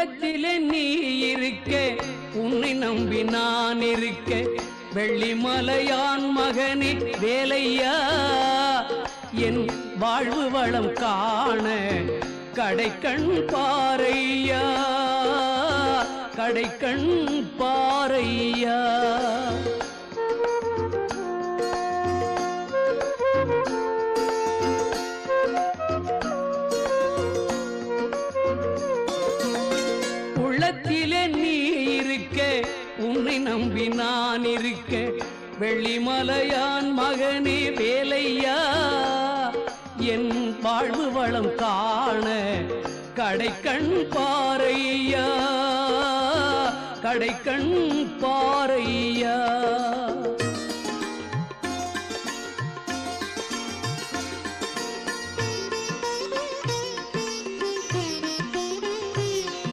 உள்ளத்திலே நீ இருக்க உன்னை நம்பி நான் இருக்க வெள்ளிமலையான் மகனே வேலையா என் வாழ்வு வளம் காண கடைக்கண் பாரையா கடைக்கண் பாரையா உள்ளத்திலே நீ இருக்க உன்னை நம்பி நான் இருக்க வெள்ளிமலையான் மகனே வேலையா என் வாழ்வு வளம் காண கடைக்கண் பாரையா கடைக்கண் பாரையா